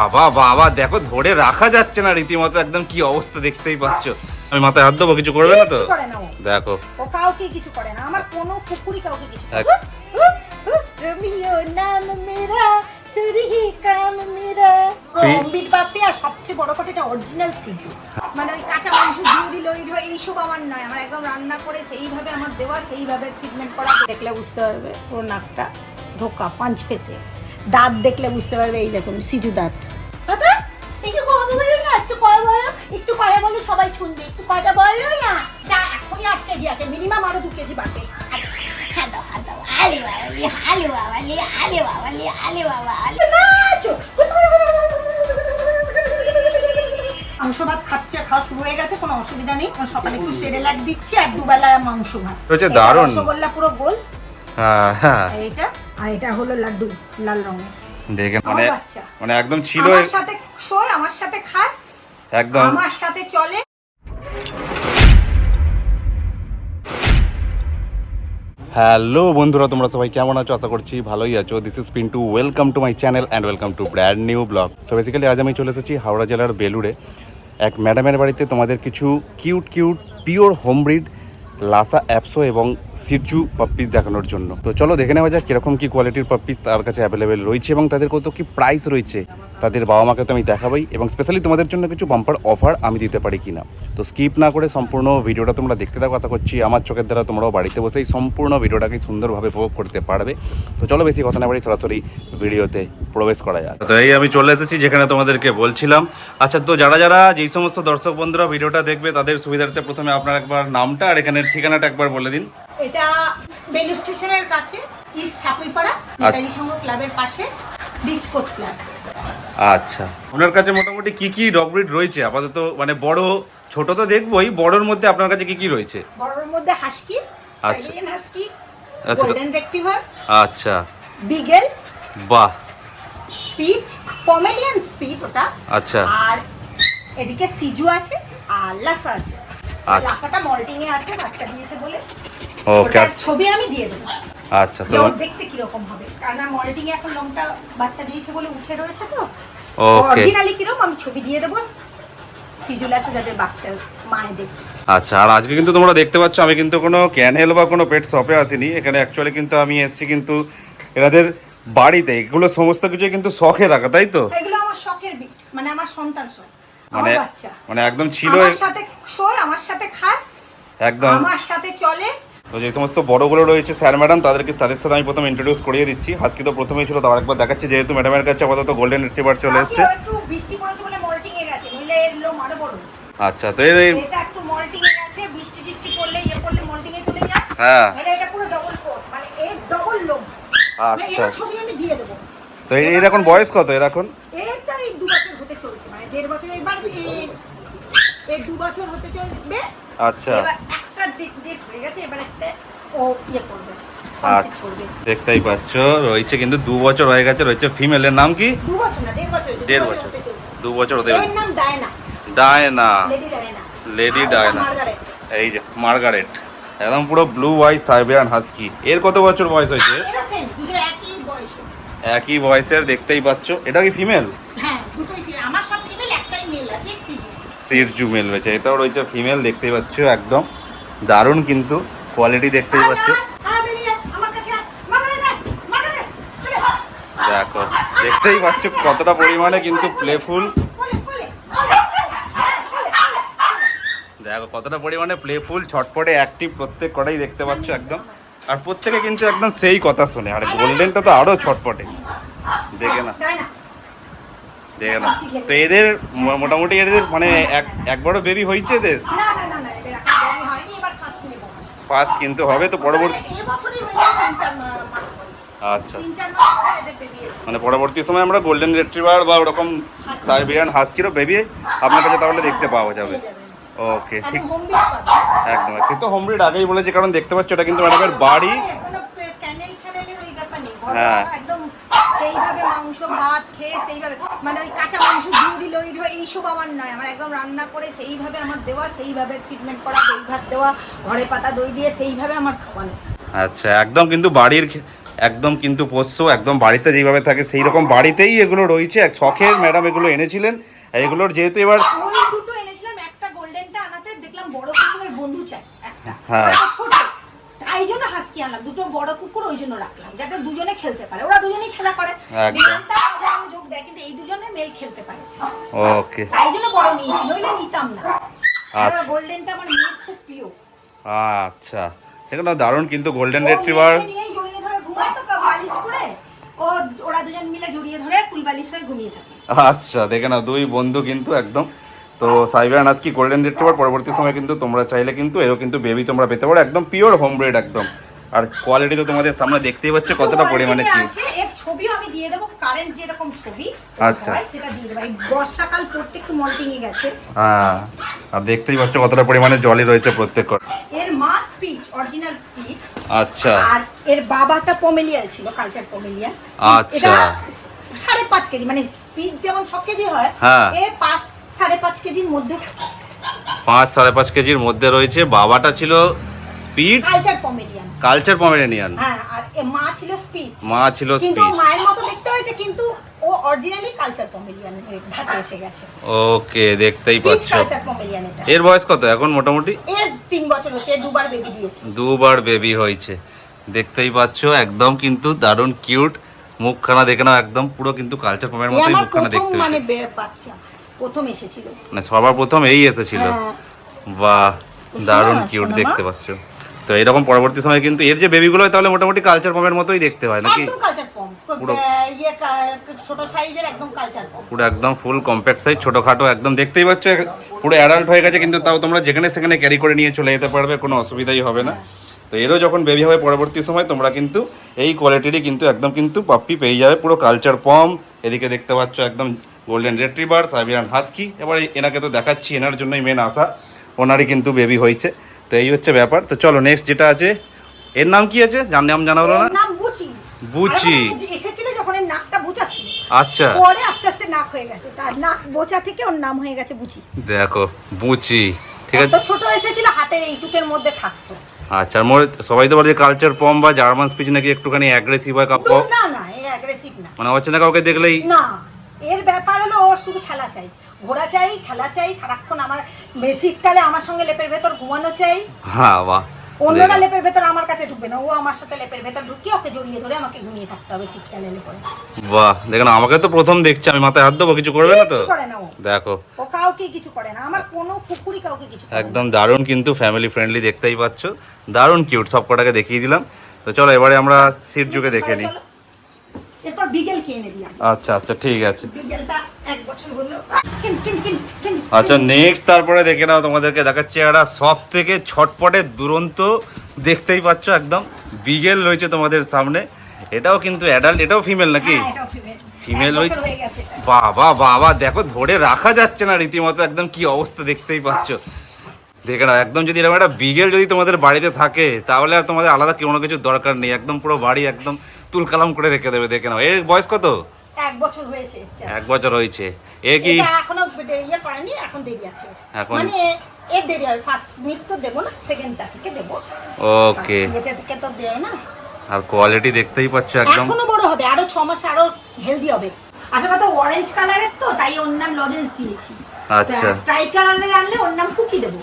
বাবা বাবা দেখো, ধরে রাখা যাচ্ছে না রীতিমতো, একদম কি অবস্থা দেখতেই পাচ্ছ। আমি মাথায় হাত দেবো, কিছু করবে না তো? দেখো ও কাউকে কিছু করে না, আমার কোনো কুকুরই কাউকে কিছু করে না। রমিও নাম মেরা চুরি কাম মেরা। অম্বির বাপি আর সবচেয়ে বড় কথা এটা অরিজিনাল সিজু, মানে ওই কাঁচা মাংস দিয়ে দিল এইসব আমার নয়, আমার একদম রান্না করে সেইভাবে আমার দেওয়া, সেইভাবে ট্রিটমেন্ট করা। দেখলে বুঝতে পারবে ওর নাকটা ধোকা পাঁচ পেসে, দাঁত দেখলে বুঝতে পারবে, এই দেখুন সিজু দাঁত। বাবা একটু কথা বলো না, একটু কথা বলো, একটু কথা বলো, সবাই শুনবে, একটু কথা বলো না। যা এখনই 8 কেজি আছে, মিনিমাম আরো 2 কেজি বাড়বে। আলে বাবালি, আলে বাবালি, আলে বাবালি, আলে বাবা, আলে নাচো। মাংস ভাত খাচ্ছে, খাওয়া শুরু হয়ে গেছে, কোনো অসুবিধা নেই। সকালে একটু সেরেলাক দিচ্ছি আর দুবেলা মাংস ভাত। হচ্ছে দারুণ রসগোল্লা পুরো গোল। হ্যাঁ হ্যাঁ, এইটা আর এটা হলো লাড্ডু লাল রঙের। দেখেন মানে মানে একদম ছিল, আমার সাথে শোয়, আমার সাথে খায়, একদম আমার সাথে চলে। হ্যালো বন্ধুরা, তোমরা সবাই কেমন আছো? আশা করছি ভালোই আছো। This is Pintu, welcome to my channel and welcome to brand new blog. So basically আজ আমি চলে এসেছি হাওড়া জেলার বেলুড়ে এক ম্যাডামের বাড়িতে তোমাদের কিছু cute cute pure home breed Lhasa অ্যাপসো এবং সিরজু পাপ্পিস দেখানোর জন্য। তো চলো দেখে নেওয়া যাক কীরকম কী কোয়ালিটির পাপ্পিস তার কাছে অ্যাভেলেবেল রয়েছে এবং তাদের কত কী প্রাইস রয়েছে। তাদের বাবা মাকে তো আমি দেখাবই এবং স্পেশালি তোমাদের জন্য কিছু বাম্পার অফার আমি দিতে পারি কিনা। তো স্কিপ না করে সম্পূর্ণ ভিডিওটা তোমরা দেখতে থাকো। আশা করছি আমার চোখের দ্বারা তোমরাও বাড়িতে বসেই সম্পূর্ণ ভিডিওটাকে সুন্দরভাবে উপভোগ করতে পারবে। তো চলো বেশি কথা না বাড়ি সরাসরি ভিডিওতে প্রবেশ করা যায়। তো এই আমি চলে এসেছি যেখানে তোমাদেরকে বলছিলাম। আচ্ছা, তো যারা যারা যেই সমস্ত দর্শক বন্ধুরা ভিডিওটা দেখবে তাদের সুবিধার্থে প্রথমে আপনার একবার নামটা আর এখানের ঠিকানাটা একবার বলে দিন। এটা বেলু স্টেশনের কাছে, ইস্ট সাপুইপাড়া, নেতাজি সংঘ ক্লাবের পাশে, রিচকোট ফ্ল্যাট। আচ্ছা, আপনার কাছে মোটামুটি কি কি ডগ ব্রিড রয়েছে আপাতত? মানে বড় ছোট তো দেখবোই, বড়র মধ্যে আপনার কাছে কি কি রয়েছে? বড়র মধ্যে হাস্কি, আচ্ছা। সাইবেরিয়ান হাস্কি, আচ্ছা। গোল্ডেন রেক্টিভার, আচ্ছা, বিগেল, বাহ, স্পিচ, পমেরিয়ান স্পিচ ওটা। আচ্ছা। আর এদিকে সিজু আছে আর লাসা আছে। আচ্ছা। লাসাটা মল্টিং এ আছে, বাচ্চা দিয়েছে বলে। ওকে, ওটার ছবি আমি দিয়ে দেবো। আচ্ছা। তো যেমন দেখতে কিরকম হবে, কারণ মল্টিং এ এখন লংটা বাচ্চা দিয়েছে বলে উঠে রয়েছে, তো ওকে। অরিজিনালি কিরকম আমি ছবি দিয়ে দেবো। সিজু লাসা যাদের বাচ্চার মায়ের দেখতে। আচ্ছা, আর আজকে কিন্তু তোমরা দেখতে পাচ্ছ আমি কিন্তু কোনো ক্যানেল বা কোনো পেট শপে আসিনি। এখানে অ্যাকচুয়ালি কিন্তু আমি এসেছি কিন্তু এনাদের বাড়িতে। এগুলো সমস্ত কিছু কিন্তু শখে রাখা, তাই তো? এগুলো আমার শখের বিট, মানে আমার সন্তান শখ, মানে আমার বাচ্চা, মানে একদম ছিল, আমার সাথে শোয়, আমার সাথে খায়, একদম আমার সাথে চলে। তো যে সমস্ত বড়গুলো রয়েছে স্যার ম্যাডাম, তাদের সাথে আমি প্রথমে ইন্ট্রোডিউস করিয়ে দিচ্ছি। হাস্কি তো প্রথমেই ছিল, তার একবার দেখাচ্ছি যেহেতু ম্যাডামের কাছে আপাতত গোল্ডেন রিট্রিভার চলে এসেছে। একটু বৃষ্টি পড়েছে বলে মল্টিং এ গেছে, নইলে এর লোম আরো বড়। আচ্ছা, তো এটা একটু মল্টিং এ গেছে, বৃষ্টি টিষ্টি পড়লে পড়লে মল্টিং এ চলে যায়। হ্যাঁ, এটা পুরো ডবল কোট, মানে এর ডবল লোম। আচ্ছা। এর ছবি আমি দিয়ে দেবো। তো এর এখন বয়স কত? এর এখন এটা এই 2 বছর হতে চলছে, মানে 1.5 বছর, এবার এর 2 বছর হতে চলবে। আচ্ছা, এবার একটা ডেট হয়ে গেছে, এবার একটা ও করবে। আচ্ছা, দেখতেই পাচ্ছ রয়েছে কিন্তু 2 বছর হয়ে গেছে। রয়েছে ফিমেল, এর নাম কি? 2 বছর না, 1.5 বছর। 1.5 বছর, 2 বছর হতে এর নাম Diana. Diana, Lady Diana. Lady আর ডায়না। মার্গারেট। এই যে মার্গারেট, একদম পুরো ব্লু আই সাইবেরিয়ান হাস্কি। এর কত বছর বয়স হয়েছে? এরা সেম, দুটো একই বয়সে। একই বয়সের, দেখতেই পাচ্ছ। এটা কি ফিমেল? হ্যাঁ, দুটোই ফিমেল। আমার সব ফিমেল, একটাই মেল আছে, সিজু। সিরজু মেল রয়েছে, এটাও রয়েছে ফিমেল, দেখতেই পাচ্ছ। একদম দারুণ কিন্তু কোয়ালিটি, দেখতেই পাচ্ছ। দেখো, দেখতেই পাচ্ছ কতটা পরিমাণে কিন্তু প্লেফুল। দেখো কতটা পরিমাণে প্লেফুল, ছটপটে, অ্যাক্টিভ, প্রত্যেক কটাই দেখতে পাচ্ছ একদম। আর প্রত্যেকে কিন্তু একদম সেই কথা শোনে। আর গোল্ডেনটা তো আরো ছটপটে, দেখে না, দেখে না। তো এদের মোটামুটি এদের মানে একবারও বেবি হয়েছে এদের? ফার্স্ট কিন্তু হবে তো পরবর্তী। আচ্ছা, মানে পরবর্তী সময় আমরা গোল্ডেন রিট্রিভার বা ওরকম সাইবেরিয়ান হাস্কিরও বেবি আপনার কাছে তাহলে দেখতে পাওয়া যাবে। ওকে, ঠিক, একদম। সে তো হোম ব্রিড আগেই বলেছে, কারণ দেখতে পাচ্ছ এটা কিন্তু ম্যাডামের বাড়ি। হ্যাঁ, একদম সেইভাবে মাংস ভাত খেয়ে সেইভাবে, মানে ওই কাঁচা মাংস দিয়ে দিল এইসব আমার নয়, আমার একদম রান্না করে সেইভাবে আমার দেওয়া, সেইভাবে ট্রিটমেন্ট করা, দই ভাত দেওয়া, ঘরে পাতা দই দিয়ে সেইভাবে আমার খাওয়ানো। আচ্ছা, একদম কিন্তু বাড়ির একদম কিন্তু পোষ্য, একদম বাড়িতে যেভাবে থাকে সেই রকম বাড়িতেই এগুলো রয়েছে। এক শখের ম্যাডাম এগুলো এনেছিলেন। আর এগুলোর যেহেতু এবার ওই দুটো এনেছিলাম, একটা গোল্ডেনটা আনাতে দেখলাম বড় কুকুরের বন্ধু চাই একটা, হ্যাঁ। ওটা ছোট, তাই জন্য হাস্কি আনলাম। দুটো বড় কুকুর ওই জন্য রাখলাম যাতে দুজনে খেলতে পারে, ওরা দুজনেই খেলা করে, একদম। বিড়ালটা মাঝে যোগ দেয় কিন্তু এই দুজনে মেল খেলতে পারে, ওকে, তাই জন্য বড় নিয়েছি, নইলে নিতাম না। আচ্ছা। গোল্ডেনটা আমার মেয়ের খুব প্রিয়। আচ্ছা, সেখানে দারুণ কিন্তু গোল্ডেন রিট্রিভার। নিয়েই জড়িয়ে ধরে ঘুমায় তো বালিশ করে, ওরা দুজন মিলে জড়িয়ে ধরে কুলবালিশ হয়ে ঘুমিয়ে থাকে। আচ্ছা, দেখে নাও দুই বন্ধু কিন্তু একদম। তো সাইবেরিয়ান হাস্কি গোল্ডেন রিট্রিভার পরবর্তী সময় কিন্তু তোমরা চাইলে কিন্তু এরও কিন্তু বেবি তোমরা পেতে পারো, একদম পিওর হোম ব্রিড একদম। আর কোয়ালিটি তো তোমাদের সামনে দেখতেই পাচ্ছ কতটা পরিমাণে কি আছে। এর ছবিও আমি দিয়ে দেবো, কারেন্ট যেরকম ছবি আচ্ছা হয় সেটা দিয়ে দেবো। এই বর্ষাকাল পড়তে একটু মল্টিং এ গেছে। হ্যাঁ, আর দেখতেই পাচ্ছ কতটা পরিমাণে জলই রয়েছে প্রত্যেক। এর মা স্পিচ, অরিজিনাল স্পিচ। আচ্ছা, আর এর বাবাটা পমেলিয়ান ছিল, কালচার পমেলিয়ান। আচ্ছা। এটা 5.5 কেজি, মানে স্পিচ যেমন 6 কেজি হয়, হ্যাঁ। এ 5-5.5 কেজির মধ্যে থাকে। 5-5.5 কেজির মধ্যে রয়েছে। বাবাটা ছিল স্পিচ, কালচার পমেলিয়ান। কালচার পমেরেনিয়ান। হ্যাঁ, আর মা ছিল স্পিচ। মা ছিল কিন্তু স্পিচ। মায়ের মতো দেখতে হয়েছে, কিন্তু ও অরিজিনালি কালচার পমেলিয়ান ধাঁচে এসে গেছে। ওকে, দেখতেই স্পিচ পাচ্ছ। কালচার পমেলিয়ান এটা। এর বয়স কত এখন মোটামুটি? এর 3 বছর হচ্ছে, দুবার বেবি দিয়েছে। দুবার বেবি হয়েছে, দেখতেই পাচ্ছ একদম কিন্তু দারুণ কিউট। মুখখানা দেখে নাও, একদম পুরো কিন্তু কালচার পমের এই মতোই আমার মুখখানা প্রথম দেখতে মানে হয়েছে। বাচ্চা প্রথম এসেছিল। মানে সবার প্রথম এই এসেছিল। হ্যাঁ। বাহ, দারুণ শোনা, কিউট শোনা দেখতে মা। পাচ্ছ। তো এরকম পরবর্তী সময় কিন্তু এর যে বেবিগুলো হয় তাহলে মোটামুটি কালচার পমের মতোই দেখতে হয় নাকি? একদম কালচার পম, পুরো- ছোট সাইজের একদম কালচার পম। পুরো একদম ফুল কম্প্যাক্ট সাইজ, ছোটখাটো একদম দেখতেই পাচ্ছ পুরো অ্যাডাল্ট হয়ে গেছে, কিন্তু তাও তোমরা যেখানে সেখানে ক্যারি করে নিয়ে চলে যেতে পারবে, কোনো অসুবিধাই হবে না। তো এরও যখন বেবি হবে পরবর্তী সময় তোমরা কিন্তু এই কোয়ালিটিরই কিন্তু একদম কিন্তু পাপ্পি পেয়ে যাবে, পুরো কালচার পম। এদিকে দেখতে পাচ্ছ একদম গোল্ডেন রিট্রিভার সাইবেরিয়ান হাস্কি। এবার এনাকে তো দেখাচ্ছি, এনার জন্যই মেন আসা, ওনারই কিন্তু বেবি হয়েছে। তো এই হচ্ছে ব্যাপার। তো চলো নেক্সট যেটা আছে, এর নাম কি আছে নাম জানা হলো না? এর নাম বুচি। বুচি। আর ও এসেছিল যখন এর নাকটা বোচা ছিল, আচ্ছা, পরে আস্তে আস্তে নাক হয়ে গেছে, তার নাক বোচা থেকে ওর নাম হয়ে গেছে বুচি। দেখো বুচি, ঠিক আছে। তো ছোট এসেছিল, হাতের এইটুকের মধ্যে থাকতো। আচ্ছা, আর সবাই তো বলে যে কালচার পম বা জার্মান স্পিচ নাকি একটুখানি অ্যাগ্রেসিভ হয়, তো না না, এই অ্যাগ্রেসিভ না। মানে হচ্ছে না কাউকে দেখলেই। না, এর ব্যাপার হলো ওর শুধু খেলা চাই, ঘোরা চাই, খেলা চাই সারাক্ষণ। আমার শীতকালে আমার সঙ্গে লেপের ভেতর ঘুমানো চাই। হ্যাঁ, বাহ। অন্যরা লেপের ভেতর আমার কাছে ঢুকবে না, ও আমার সাথে লেপের ভেতর ঢুকিয়ে ওকে জড়িয়ে ধরে আমাকে ঘুমিয়ে থাকতে হবে শীতকালে এলে পরে। বাহ, দেখেন আমাকে তো প্রথম দেখছি, আমি মাথায় হাত দেবো, কিছু করবে না তো? কিছু করে না ও, দেখো ও কাউকে কিছু করে না, আমার কোনো কুকুরই কাউকে কিছু করে না। একদম দারুণ কিন্তু ফ্যামিলি ফ্রেন্ডলি, দেখতেই পাচ্ছ দারুণ কিউট। সব কটাকে দেখিয়ে দিলাম। তো চলো এবারে আমরা সিট যুগে দেখে নিই। চলো, এরপর বিগেল কে এনে দিই। আচ্ছা আচ্ছা, ঠিক আছে। বিগেলটা 1 বছর হলো। কিন কিন কিন কিন। আচ্ছা, নেক্সট তারপরে দেখে নাও, তোমাদেরকে দেখাচ্ছি একটা সব থেকে ছটপটে দুরন্ত, দেখতেই পাচ্ছ একদম বিগেল রয়েছে তোমাদের সামনে। এটাও কিন্তু অ্যাডাল্ট, এটাও ফিমেল নাকি? হ্যাঁ, এটাও ফিমেল। ফিমেল 1 রয়েছে। বছর হয়ে গেছে এটা। বাবা বাবা, দেখো ধরে রাখা যাচ্ছে না রীতিমতো, একদম কি অবস্থা দেখতেই পাচ্ছ। দেখে নাও একদম, যদি এরকম একটা বিগেল যদি তোমাদের বাড়িতে থাকে তাহলে আর তোমাদের আলাদা কোনো কিছু দরকার নেই, একদম পুরো বাড়ি একদম তুলকালাম করে রেখে দেবে। দেখে নাও, এর বয়স কত? 1 বছর হয়েছে। 1 বছর হয়েছে। এ কি এটা এখনো ইয়ে করেনি, এখন দেরি আছে। এখন? মানে এর দেরি হবে, ফার্স্ট মিট তো দেবো না, সেকেন্ডটা থেকে দেবো। ওকে। ইয়েতে থেকে তো দেয় না। আর কোয়ালিটি দেখতেই পাচ্ছ একদম। এখনো বড় হবে, আরো 6 মাসে আরো হেলদি হবে। আসলে কথা অরেঞ্জ কালারের তো, তাই ওর নাম লজেন্স দিয়েছি। আচ্ছা। ট্রাই কালারের আনলে ওর নাম কুকি দেবো।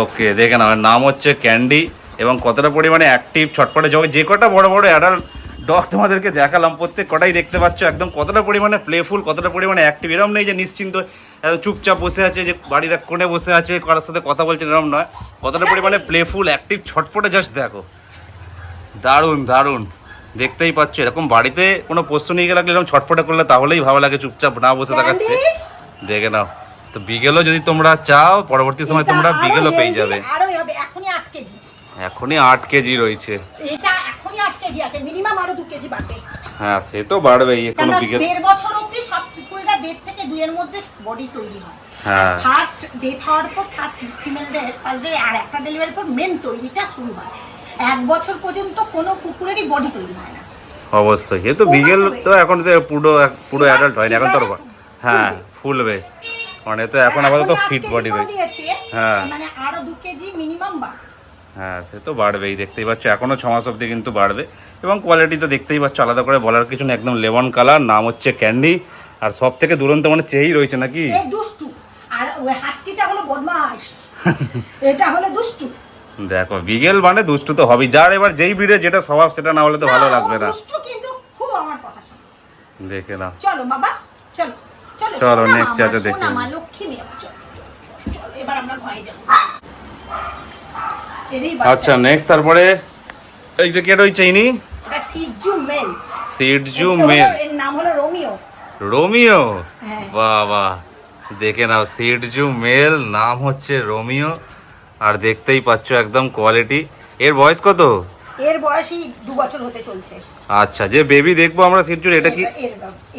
ওকে, দেখে নাও, এর নাম হচ্ছে ক্যান্ডি। এবং কতটা পরিমাণে অ্যাক্টিভ, ছটপটে, যে কটা বড় বড় অ্যাডাল্ট ডগ তোমাদেরকে দেখালাম প্রত্যেক কটাই দেখতে পাচ্ছ একদম কতটা পরিমাণে প্লেফুল, কতটা পরিমাণে অ্যাক্টিভ। এরকম নেই যে নিশ্চিন্ত চুপচাপ বসে আছে, যে বাড়ির এক কোণে বসে আছে কারোর সাথে কথা বলছে, এরকম নয়। কতটা পরিমাণে প্লেফুল, অ্যাক্টিভ, ছটপটে, জাস্ট দেখো দারুণ দারুণ। দেখতেই পাচ্ছ এরকম বাড়িতে কোনো পোষ্য নিয়ে গেলে এরকম ছটপটে করলে তাহলেই ভালো লাগে, চুপচাপ না বসে থাকাচ্ছে। দেখে নাও। তো বিগেলও যদি তোমরা চাও পরবর্তী সময় তোমরা বিগেলও পেয়ে যাবে। আরোই হবে, এখনই 8 কেজি। এখনই 8 কেজি রয়েছে। এটা এখনই 8 কেজি আছে, মিনিমাম আরো 2 কেজি বাড়বে। হ্যাঁ, সে তো বাড়বেই। কোনো বিগেল 1.5 বছর অবধি সব কুকুররা 1.5 থেকে 2 এর মধ্যে বডি তৈরি হয়। হ্যাঁ। ফার্স্ট ডেট হওয়ার পর ফার্স্ট ফিমেলদের ফার্স্ট ডে আর একটা ডেলিভারির পর মেন তৈরিটা শুরু হয়। 1 বছর পর্যন্ত কোনো কুকুরেরই বডি তৈরি হয় না। অবশ্যই, এ তো বিগেল তো এখন তো পুরো অ্যাডাল্ট হয়নি এখন তো। হ্যাঁ, ফুলবে মানে তো এখন আপাতত ফিট বডি রয়েছে। দিয়েছি, হ্যাঁ। মানে আরো 2 কেজি মিনিমাম বাড়বে। হ্যাঁ সে তো বাড়বেই, দেখতেই পাচ্ছ এখনো 6 মাস অবধি কিন্তু বাড়বে। এবং কোয়ালিটি তো দেখতেই পাচ্ছ, আলাদা করে বলার কিছু না, একদম লেমন কালার, নাম হচ্ছে ক্যান্ডি। আর সব থেকে দুরন্ত মানে চেয়েই রয়েছে নাকি। এ দুষ্টু, আর ওই হাস্কিটা হলো বদমাশ, এটা হলো দুষ্টু। দেখো বিগেল মানে দুষ্টু তো হবেই, যার এবার যেই ব্রিডে যেটা স্বভাব সেটা না হলে তো ভালো লাগবে না। দুষ্টু কিন্তু খুব আমার কথা শোনে। দেখে নাও, চলো বাবা চলো চলো চলো সোনা next মামা, আছে দেখে সোনা নিই। মা, লক্ষ্মী মেয়ে আমার, চলো চলো এবার আমরা ঘরে যাবো। এরই আচ্ছা নেক্সট, তারপরে এইটা কে রয়েছে ইনি? এটা সিজু মেল। সিডজু এটা হলো- মেল, এর নাম হলো রোমিও। রোমিও। হ্যাঁ। বাহ বাহ, দেখে নাও সিডজু মেল, নাম হচ্ছে রোমিও। আর দেখতেই পাচ্ছ একদম কোয়ালিটি। এর বয়স কত? এর বয়সই 2 বছর হতে চলছে। আচ্ছা, যে বেবি দেখবো আমরা সিডজুর, এটা কি?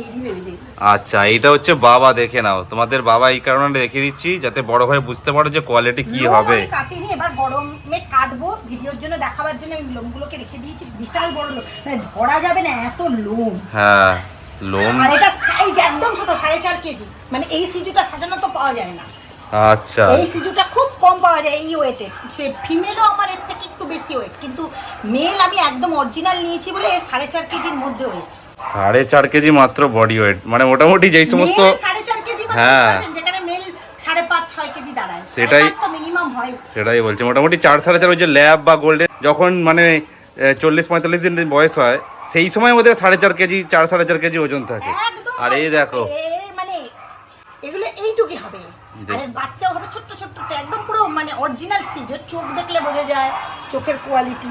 এইরই বেবি দেখবো। আচ্ছা এইটা হচ্ছে বাবা, দেখে নাও। তোমাদের বাবা এই কারণে রেখে দিচ্ছি যাতে বড় ভাই বুঝতে পারো যে কোয়ালিটি কি লোম হবে। আমি কাটিনি, এবার গরমে কাটবো ভিডিওর জন্য দেখাবার জন্য আমি লোমগুলোকে রেখে দিয়েছি। বিশাল বড় লোম, মানে ধরা যাবে না এত লোম। হ্যাঁ লোম। আর এটা সাইজ একদম ছোট, 4.5 কেজি। মানে এই সিজুটা সাধারণত পাওয়া যায় না। আচ্ছা এই সিজুটা খুব কম পাওয়া যায় এই ওয়েটে। সে ফিমেলও আমার এর থেকে একটু বেশি ওয়েট, কিন্তু মেল আমি একদম অরিজিনাল নিয়েছি বলে 4.5 কেজির মধ্যে হয়েছে। 4.5 কেজি মাত্র বডি ওয়েট, মানে মোটামুটি যেই সমস্ত। 4.5 কেজি মানে হ্যাঁ। যেখানে মেল 5.5-6 কেজি দাঁড়ায়, সেটাই। 5.5 তো মিনিমাম হয়। সেটাই বলছি, মোটামুটি 4-4.5 ওই যে ল্যাব বা গোল্ডেন যখন মানে 40-45 দিন বয়স হয়, সেই সময় ওদের 4.5 কেজি 4-4.5 কেজি ওজন থাকে। একদম আর এই দেখো, মানে এগুলো এইটুকুই হবে। আর এর বাচ্চাও হবে ছোট্ট ছোট্ট, একদম পুরো মানে অরিজিনাল সিজুর। চোখ দেখলে বোঝা যায় চোখের কোয়ালিটি।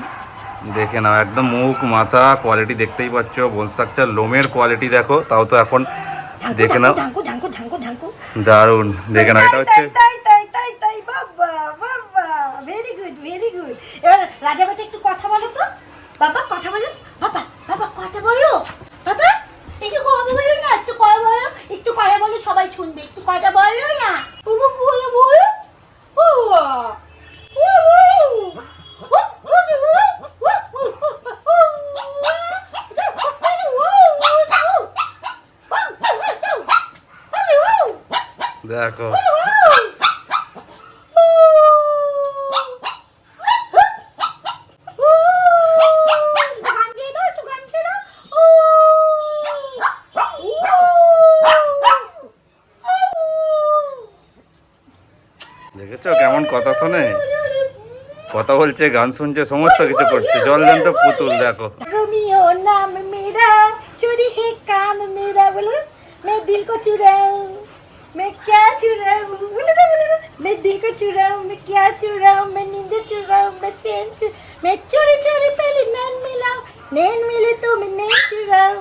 দেখে নাও একদম মুখ মাথা কোয়ালিটি দেখতেই পাচ্ছ, বোন স্ট্রাকচার, লোমের কোয়ালিটি দেখো, তাও তো এখন দেখে নাও ঢাঙ্কু ঢাঙ্কু ঢাঙ্কু ঢাঙ্কু। দারুণ। দেখে নাও এটা হচ্ছে তাই তাই তাই তাই বাবা বাবা, ভেরি গুড ভেরি গুড। এবার রাজা বেটা একটু কথা বলো তো। বাবা কথা বলো, বাবা বাবা কথা বলো, বাবা একটু কথা বলো না, একটু কথা বলো, একটু কথা বলো, সবাই শুনবে, একটু কথা বলো না। বাবা বলো বলো, বাবা দেখো দেখেছো কেমন কথা শোনে, কথা বলছে, গান শুনছে, সমস্ত কিছু করছে, জলজান্ত পুতুল। দেখো रोमियो नाम मेरा, चोरी है काम मेरा, बोलो मैं दिल को चुराऊं, मैं क्या चुराऊं, बोलो तो मैं दिल को चुराऊं, मैं क्या चुराऊं, मैं नींद चुराऊं, मैं चैन मैं चोरी चोरी पहले नैन मिलाऊं, नैन मिले तो मैं नैन चुराऊं।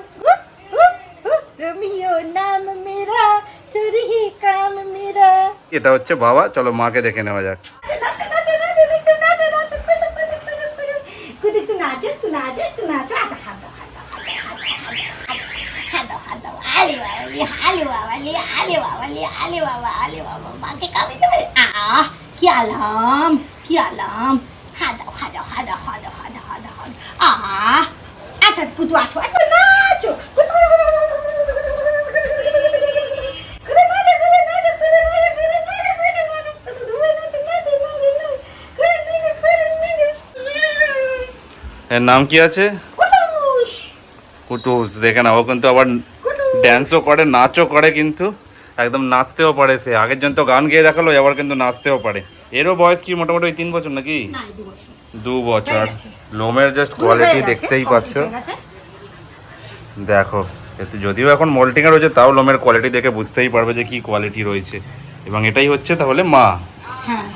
रोमियो नाम मेरा, चोरी है काम मेरा। এটা হচ্ছে বাবা, চলো মাকে দেখে নেওয়া যাক। কি আলাম কি আলাম, হাদাও হাদাও হাদাও হাদাও হাদাও হাদাও হাদাও। আচ্ছা কুতু আছো, আচ্ছা নাচো, এর নাম কি আছে? কুটুস। দেখে না, ও কিন্তু আবার ড্যান্সও করে, নাচও করে, কিন্তু একদম নাচতেও পারে। সে আগের জন তো গান গেয়ে দেখালো, এবার কিন্তু নাচতেও পারে। এরও বয়স কি মোটামুটি ওই 3 বছর নাকি? 2 বছর। লোমের জাস্ট কোয়ালিটি দেখতেই পাচ্ছ। দেখো এতে যদিও এখন মোল্টিং এর রয়েছে, তাও লোমের কোয়ালিটি দেখে বুঝতেই পারবে যে কি কোয়ালিটি রয়েছে। এবং এটাই হচ্ছে তাহলে মা,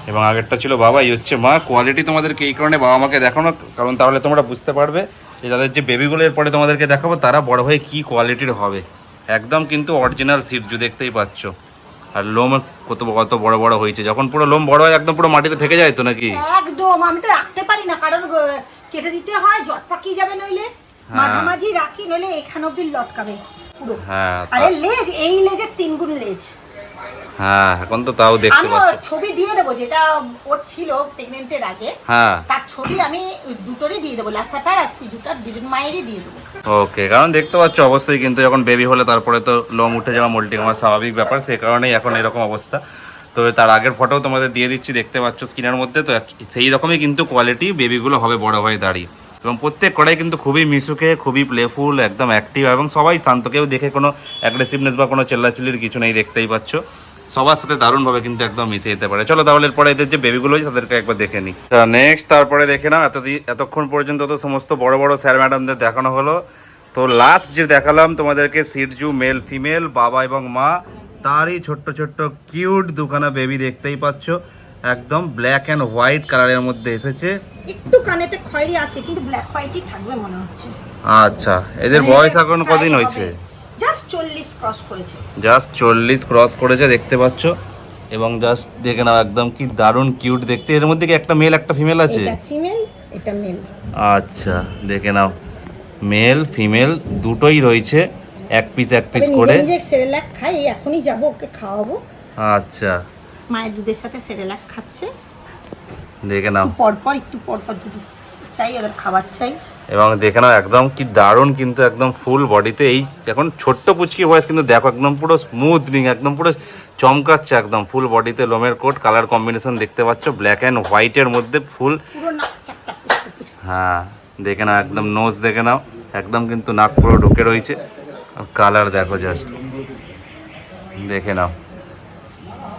এবং আগেরটা ছিল বাবা, এই হচ্ছে মা। কোয়ালিটি তোমাদেরকে এই কারণে বাবা মাকে দেখানো, কারণ তাহলে তোমরা বুঝতে পারবে যে যাদের যে বেবিগুলো এরপরে তোমাদেরকে দেখাবো তারা বড় হয়ে কি কোয়ালিটির হবে। একদম কিন্তু অরিজিনাল সিডজু, দেখতেই পাচ্ছ। আর লোম কত কত বড় বড় হয়েছে, যখন পুরো লোম বড় হয় একদম পুরো মাটিতে ঠেকে যায় তো নাকি? একদম, আমি তো রাখতে পারি না, কারণ কেটে দিতে হয়, জট পাকিয়ে যাবে নইলে। মাঝামাঝি রাখি, নইলে এখান অব্দি লটকাবে পুরো। হ্যাঁ আরে লেজ, এই লেজের 3 গুণ লেজ। হ্যাঁ এখন তো তাও দেখতে আমি পাচ্ছ। ছবি দিয়ে দেবো, যেটা ওর ছিল প্রেগনেন্টের আগে, হ্যাঁ তার ছবি আমি দুটোরই দিয়ে দেবো, লাসাটার আর সিজুটার দুজন মায়েরই দিয়ে দেবো। ওকে, কারণ দেখতে পাচ্ছ অবশ্যই, কিন্তু যখন বেবি হলে তারপরে তো লোম উঠে যাওয়া মোল্টিং আমার স্বাভাবিক ব্যাপার, সে কারণেই এখন এরকম অবস্থা। তো তার আগের ফটো তোমাদের দিয়ে দিচ্ছি, দেখতে পাচ্ছ স্ক্রিনের মধ্যে। তো সেই রকমই কিন্তু কোয়ালিটি বেবিগুলো হবে বড় হয়ে দাঁড়িয়ে, এবং প্রত্যেক কটাই কিন্তু খুবই মিশুকে, খুবই প্লেফুল, একদম অ্যাক্টিভ, এবং সবাই শান্ত, কেউ দেখে কোনো অ্যাগ্রেসিভনেস বা কোনো চেল্লাচিল্লির কিছু নেই, দেখতেই পাচ্ছ। সবার সাথে দারুণভাবে কিন্তু একদম মিশে যেতে পারে। চলো তাহলে এরপরে এদের যে বেবিগুলো আছে তাদেরকে একবার দেখে নিই। নেক্সট তারপরে দেখে নাও, এতক্ষণ পর্যন্ত তো সমস্ত বড় বড় স্যার ম্যাডামদের দেখানো হলো। তো লাস্ট যে দেখালাম তোমাদেরকে সিটজু মেল ফিমেল, বাবা এবং মা, তারই ছোট্ট ছোট্ট কিউট দুখানা বেবি দেখতেই পাচ্ছ, একদম ব্ল্যাক অ্যান্ড হোয়াইট কালারের মধ্যে এসেছে। একটু কানেতে খয়েরি আছে, কিন্তু ব্ল্যাক হোয়াইটই থাকবে মনে হচ্ছে। আচ্ছা, এদের বয়স এখন কদিন হয়েছে? জাস্ট 40 ক্রস করেছে। জাস্ট 40 ক্রস করেছে, দেখতে পাচ্ছ। এবং জাস্ট দেখে নাও একদম কি দারুণ কিউট দেখতে। এর মধ্যে কি একটা মেল একটা ফিমেল আছে? এটা ফিমেল, এটা মেল। আচ্ছা, দেখে নাও মেল ফিমেল দুটোই রয়েছে, এক পিস করে। নিজে সেরেলাক খাই, এখনই যাব ওকে খাওয়াবো। আচ্ছা, মায়ের দুধের সাথে সেরেলাক খাচ্ছে, দেখে নাও একটু পরপর দুধ চাই, ওদের খাবার চাই। এবং দেখে নাও একদম কি দারুণ, কিন্তু একদম ফুল বডিতে এই এখন ছোট্ট পুচকি ভয়েস, কিন্তু দেখো একদম পুরো স্মুথনিং, একদম পুরো চমকাচ্ছে, একদম ফুল বডিতে লোমের কোট, কালার কম্বিনেশন দেখতে পাচ্ছ ব্ল্যাক অ্যান্ড হোয়াইটের মধ্যে ফুল। পুরো নাক চাপটা। হ্যাঁ, দেখে নাও একদম নোজ দেখে নাও, একদম কিন্তু নাক পুরো ঢুকে রয়েছে। কালার দেখো জাস্ট, দেখে নাও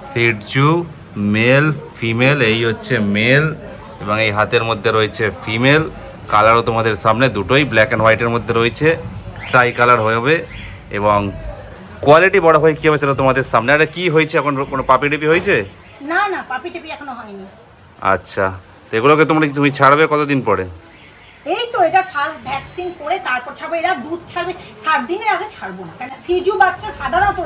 সিটজু মেল ফিমেল, এই হচ্ছে মেল, এবং এই হাতের মধ্যে রয়েছে ফিমেল। কালারও তোমাদের সামনে দুটোই ব্ল্যাক অ্যান্ড হোয়াইটের মধ্যে রয়েছে, ট্রাই কালার হবে। এবং কোয়ালিটি বড় হয়ে কী হবে সেটা তোমাদের সামনে। আরে কি হয়েছে এখন, কোনো পাপি টিপি হয়েছে? না না, পাপি টিপি এখনো হয়নি। আচ্ছা, তো এগুলোকে তুমি ছাড়বে কতদিন পরে? এই তো এটা ফার্স্ট ভ্যাকসিন করে তারপর ছাড়বো। এরা দুধ ছাড়বে 60 দিনের আগে ছাড়বো না, কেন সিজু বাচ্চা সাধারণত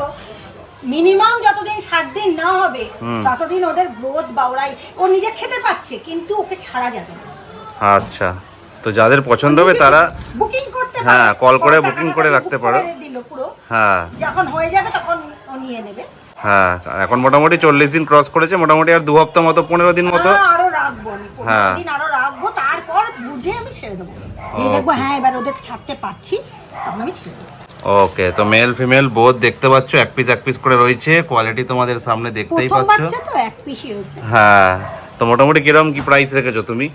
মিনিমাম যতদিন 60 দিন না হবে ততদিন ওদের গ্রোথ বাড়াই, ও নিজে খেতে পাচ্ছে, কিন্তু ওকে ছাড়া যাবে না। আচ্ছা, তো যাদের পছন্দ হবে তারা বুকিং করতে পারে, হ্যাঁ কল করে বুকিং করে রাখতে পারো। দিল পুরো, হ্যাঁ যখন হয়ে যাবে তখন ও নিয়ে নেবে। হ্যাঁ, এখন মোটামুটি 40 দিন ক্রস করেছে, মোটামুটি আর 2 হপ্তাহ মতো, 15 দিন মতো আরো রাখবো আমি, 15 দিন আরো রাখবো, তারপর বুঝে আমি ছেড়ে দেবো। এই দেখবো হ্যাঁ এবার ওদের ছাড়তে পারছি, তখন আমি ছেড়ে দেবো। ওকে, তো মেল ফিমেল বোথ দেখতে পাচ্ছ, এক পিস করে রয়েছে। কোয়ালিটি তোমাদের সামনে দেখতেই প্রথম পাচ্ছ। বাচ্চা তো এক পিসই হয়েছে। হ্যাঁ, তো মোটামুটি কিরকম কি প্রাইস রেখেছো তুমি?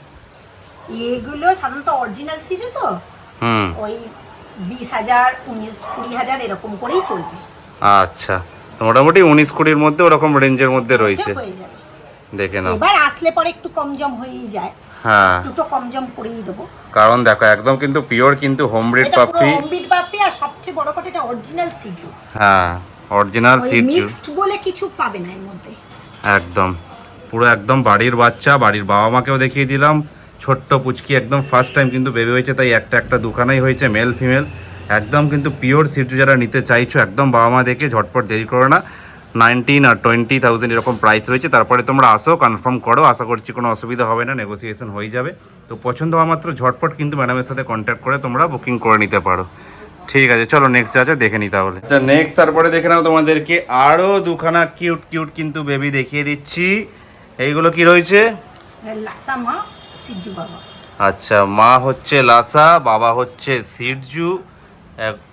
এগুলো সাধারণত অরিজিনাল সিজু তো ওই 20,000 19-20,000 এরকম করেই চলবে। আচ্ছা, তো মোটামুটি 19-20-র মধ্যে ওরকম রেঞ্জের মধ্যে রয়েছে, দেখে নাও। এবার আসলে পরে একটু কম জম হয়েই যায়। হ্যাঁ, একটু তো কম জম করেই দেবো, কারণ দেখো একদম কিন্তু পিওর কিন্তু হোম ব্রিড পাপি। হোম ব্রিড পাপি, আর সবচেয়ে বড় কথা এটা অরিজিনাল সিজু। হ্যাঁ, অরিজিনাল সিজু, মিক্সড বলে কিছু পাবে না এর মধ্যে। একদম পুরো একদম বাড়ির বাচ্চা। বাড়ির বাবা মাকেও দেখিয়ে দিলাম, ছোট্ট পুচকি একদম ফার্স্ট টাইম কিন্তু বেবি হয়েছে, তাই একটা দুখানাই হয়েছে মেল ফিমেল। একদম কিন্তু পিওর সিটজু যারা নিতে চাইছো, একদম বাবা মা দেখে ঝটপট, দেরি করো না। 19 আর 20,000 এরকম প্রাইস রয়েছে। তারপরে তোমরা আসো, কনফার্ম করো, আশা করছি কোনো অসুবিধা হবে না, নেগোসিয়েশন হয়ে যাবে। তো পছন্দ হওয়া মাত্র ঝটপট কিন্তু ম্যাডামের সাথে কন্ট্যাক্ট করে তোমরা বুকিং করে নিতে পারো। ঠিক আছে, চলো নেক্সট যা আছে দেখে নিই তাহলে। আচ্ছা, নেক্সট তারপরে দেখে নাও, তোমাদেরকে আরও দুখানা কিউট কিন্তু বেবি দেখিয়ে দিচ্ছি। এইগুলো কি রয়েছে? লাসা মা, সিজু বাবা। আচ্ছা, মা হচ্ছে লাসা, বাবা হচ্ছে সিটজু।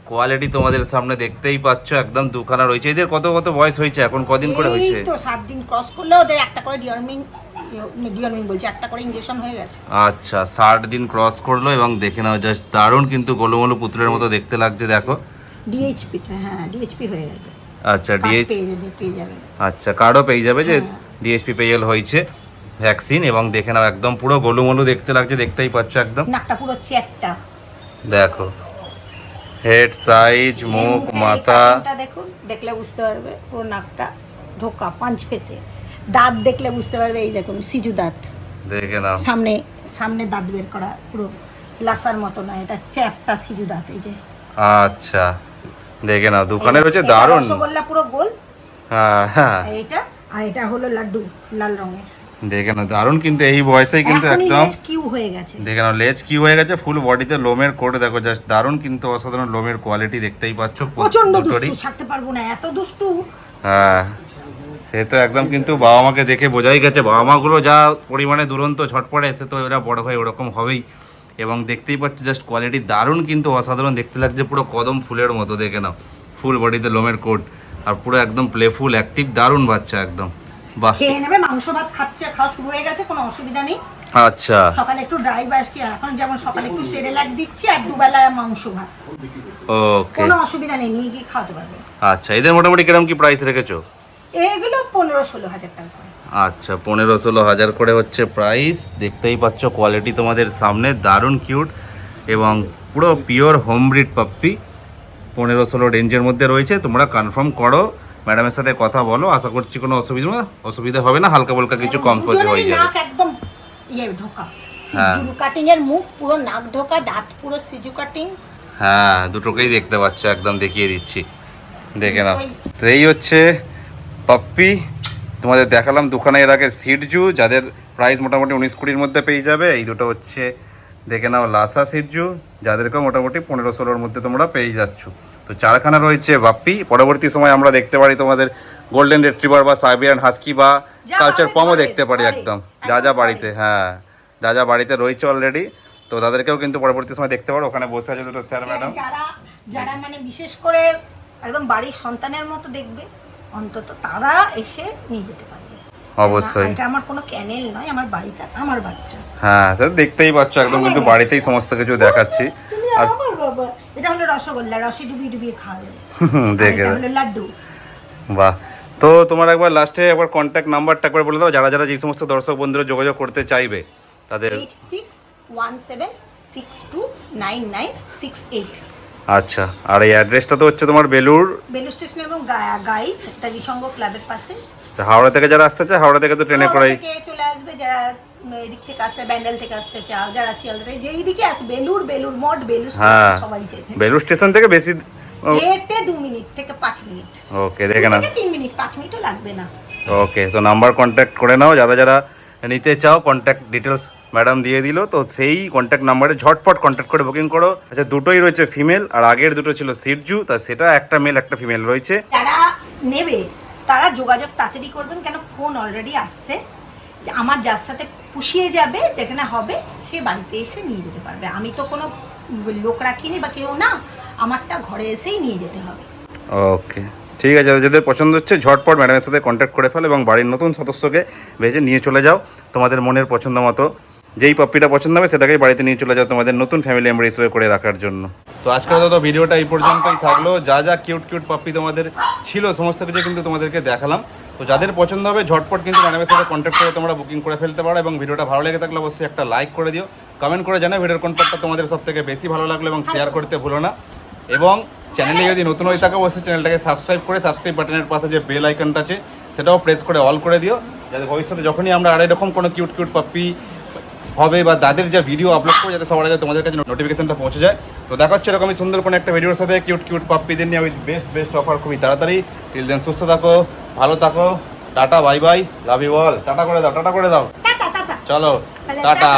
কোয়ালিটি তোমাদের সামনে দেখতেই পাচ্ছ, একদম দুখানা রয়েছে। এদের কত বয়স হয়েছে এখন, কদিন করে হয়েছে? এই তো 7 দিন ক্রস করলে ওদের একটা করে ডিওর্মিং বলছে, একটা করে ইনজেকশন হয়ে গেছে। আচ্ছা, 60 দিন ক্রস করলো, এবং দেখে নাও জাস্ট দারুণ কিন্তু গোলুমোলু পুতুলের মতো দেখতে লাগছে, দেখো। ডিএইচপি, হ্যাঁ ডিএইচপি হয়ে গেছে। আচ্ছা, পেয়ে যাবে। আচ্ছা, কার্ডও পেয়ে যাবে, যে ডিএসপি পেয়েল হয়েছে ভ্যাকসিন। এবং দেখে নাও একদম পুরো গোলুমোলু দেখতে লাগছে, দেখতেই পাচ্ছ একদম। নাকটা পুরো চ্যাপটা দেখো, হেড সাইজ, মুখ, মাথা দেখুন, দেখলে বুঝতে পারবে পুরো নাকটা ঢোকা, পাঁচ ফেসে। দাঁত দেখলে বুঝতে পারবে, এই দেখুন সিজু দাঁত, দেখে নাও সামনে দাঁত বের করা, পুরো লাসার মতো না, এটা চ্যাপটা সিজু দাঁত, এই যে। আচ্ছা, দেখে নাও দুখানে রয়েছে, দারুণ রসগোল্লা পুরো গোল। হ্যাঁ, এইটা আর এটা হলো লাড্ডু লাল রঙের। দেখে নাও দারুণ, কিন্তু এই বয়সেই কিন্তু একদম কিউ হয়ে গেছে। দেখে নাও লেজ কি হয়ে গেছে, ফুল বডিতে লোমের কোট দেখো, জাস্ট দারুণ কিন্তু অসাধারণ লোমের কোয়ালিটি দেখতেই পাচ্ছ। প্রচন্ড দুষ্টু, ছাড়তে পারবো না, এত দুষ্টু। হ্যাঁ, সে তো একদম কিন্তু বাবা মাকে দেখে বোঝাই গেছে, বাবা মাগুলো যা পরিমাণে দুরন্ত ছটপটে, সে তো এরা বড় হয়ে ওরকম হবেই। এবং দেখতেই পাচ্ছ জাস্ট কোয়ালিটি দারুণ কিন্তু অসাধারণ দেখতে লাগছে, পুরো কদম ফুলের মতো। দেখে নাও ফুল বডিতে লোমের কোট, আর পুরো একদম প্লেফুল অ্যাক্টিভ, দারুণ বাচ্চা একদম। বাহ। খেয়ে নেবে, মাংস ভাত খাচ্ছে, খাওয়া শুরু হয়ে গেছে, কোনো অসুবিধা নেই। আচ্ছা সকালে একটু ড্রাই বাস কি এখন যেমন সকালে একটু সেরেলাক দিচ্ছি আর দুবেলা মাংস ভাত, ওকে কোনো অসুবিধা নেই, নিয়ে গিয়ে খাওয়াতে পারবে। আচ্ছা এদের মোটামুটি কিরকম কি প্রাইস রেখেছো? এগুলো 15-16 হাজার টাকা করে। আচ্ছা 15-16 হাজার করে হচ্ছে প্রাইস। দেখতেই পাচ্ছ কোয়ালিটি তোমাদের সামনে, দারুণ কিউট এবং পুরো পিওর হোম ব্রিড পাপ্পি 15-16 রেঞ্জের মধ্যে রয়েছে। তোমরা কনফার্ম করো, ম্যাডামের সাথে কথা বলো, আশা করছি কোনো অসুবিধা হবে না, হালকা ফুলকা কিছু কম খরচে হয়ে যাবে। নাক একদম ঢোকা, সিজু কাটিং এর মুখ পুরো নাক ঢোকা, দাঁত পুরো সিজু কাটিং। হ্যাঁ দুটোকেই দেখতে পাচ্ছ, একদম দেখিয়ে দিচ্ছি, দেখে নাও। তো এই হচ্ছে পাপ্পি, তোমাদের দেখালাম দুখানা এর আগে সিটজু, যাদের প্রাইস মোটামুটি 19-20 মধ্যে পেয়ে যাবে। এই দুটো হচ্ছে দেখে নাও লাসা সিটজু, যাদেরকেও মোটামুটি 15-16 মধ্যে তোমরা পেয়ে যাচ্ছ। তো 4খানা রয়েছে পাপ্পি। পরবর্তী সময় আমরা দেখতে পারি তোমাদের গোল্ডেন রিট্রিভার বা সাইবেরিয়ান হাস্কি বা কালচার পমও দেখতে পারি, একদম যা বাড়িতে, হ্যাঁ যা বাড়িতে রয়েছে অলরেডি। তো তাদেরকেও কিন্তু পরবর্তী সময় দেখতে পারো, ওখানে বসে আছে দুটো স্যার ম্যাডাম। যারা মানে বিশেষ করে একদম বাড়ির সন্তানের মতো দেখবে, অন্তত তারা এসে নিয়ে যেতে পারবে। অবশ্যই, এটা আমার কোনো ক্যানেল নয়, আমার বাড়িতে আমার বাচ্চা। হ্যাঁ স্যার দেখতেই পাচ্ছ একদম, কিন্তু বাড়িতেই সমস্ত কিছু দেখাচ্ছি। আর আমার বাবা, এটা হলো রসগোল্লা, রসে ডুবিয়ে খাওয়া যাবে। দেখে এটা হলো লাড্ডু। বাহ। তো তোমার একবার লাস্টে একবার কন্ট্যাক্ট নাম্বারটা একবার বলে দাও, যারা যে সমস্ত দর্শক বন্ধুরা যোগাযোগ করতে চাইবে তাদের। 8617629968। আচ্ছা, আর এই অ্যাড্রেসটা তো হচ্ছে তোমার বেলুর স্টেশন এবং গাই নেতাজি সংঘ ক্লাবের পাশে। হাওড়া থেকে যারা আসতে চায়, হাওড়া থেকে তো ট্রেনে করেই চলে আসবে, যারা এদিক থেকে আসছে, ব্যান্ডেল থেকে আসতে চাও, যারা শিয়ালদা থেকে যেই দিকে আসবে, বেলুর মঠ, হ্যাঁ সবাই চেনে। বেলুর স্টেশন থেকে বেশি হেঁটে 2 মিনিট থেকে 5 মিনিট। ওকে দেখে না, 3 মিনিট 5 মিনিটও লাগবে না। ওকে তো নাম্বার কন্ট্যাক্ট করে নাও, যারা নিতে চাও কন্ট্যাক্ট ডিটেলস ম্যাডাম দিয়ে দিল, তো সেই কন্ট্যাক্ট নাম্বারে ঝটপট কন্ট্যাক্ট করে বুকিং করো। আচ্ছা দুটোই রয়েছে ফিমেল, আর আগের দুটো ছিল সিটজু, তা সেটা একটা মেল একটা ফিমেল রয়েছে। যারা নেবে তারা যোগাযোগ তাড়াতাড়ি করবেন, কেন ফোন অলরেডি আসছে যে আমার যার সাথে পুষিয়ে যাবে, যেখানে হবে সে বাড়িতে এসে নিয়ে যেতে পারবে। আমি তো কোনো লোক রাখিনি বা কেউ না, আমারটা ঘরে এসেই নিয়ে যেতে হবে। ওকে ঠিক আছে, যাদের পছন্দ হচ্ছে ঝটপট ম্যাডামের সাথে কন্ট্যাক্ট করে ফেলো এবং বাড়ির নতুন সদস্যকে ভেজে নিয়ে চলে যাও তোমাদের মনের পছন্দ মতো। যেই পাপ্পিটা পছন্দ হবে সেটাকেই বাড়িতে নিয়ে চলে যাও তোমাদের নতুন ফ্যামিলি মেম্বার হিসেবে করে রাখার জন্য। তো আজকের তো ভিডিওটা এই পর্যন্তই থাকলো। যা কিউট পাপ্পি তোমাদের ছিল সমস্ত কিছু কিন্তু তোমাদেরকে দেখালাম। তো যাদের পছন্দ হবে ঝটপট কিন্তু ম্যাডামের সাথে কন্ট্যাক্ট করে তোমরা বুকিং করে ফেলতে পারো, এবং ভিডিওটা ভালো লেগে থাকলে অবশ্যই একটা লাইক করে দিও, কমেন্ট করে জানাও ভিডিওর কোন পার্টটা তোমাদের সবথেকে বেশি ভালো লাগলো, এবং শেয়ার করতে ভুলো না। এবং চ্যানেলে যদি নতুন হয়ে থাকো অবশ্যই চ্যানেলটাকে সাবস্ক্রাইব করে সাবস্ক্রাইব বাটনের পাশে যে বেল আইকনটা আছে সেটাও প্রেস করে অল করে দিও, যাতে ভবিষ্যতে যখনই আমরা আর এরকম কোনো কিউট পাপ্পি হবে বা তাদের যে ভিডিও আপলোড করবো যাতে সবার আগে তোমাদের কাছে নোটিফিকেশনটা পৌঁছে যায়। তো দেখা হচ্ছে এরকমই সুন্দর কোনো একটা ভিডিওর সাথে কিউট পাপ্পিদের নিয়ে উইথ বেস্ট অফার খুবই তাড়াতাড়ি। টিল দেন সুস্থ থাকো, ভালো থাকো, tata bye bye, love you all. Tata করে দাও, চলো টাটা।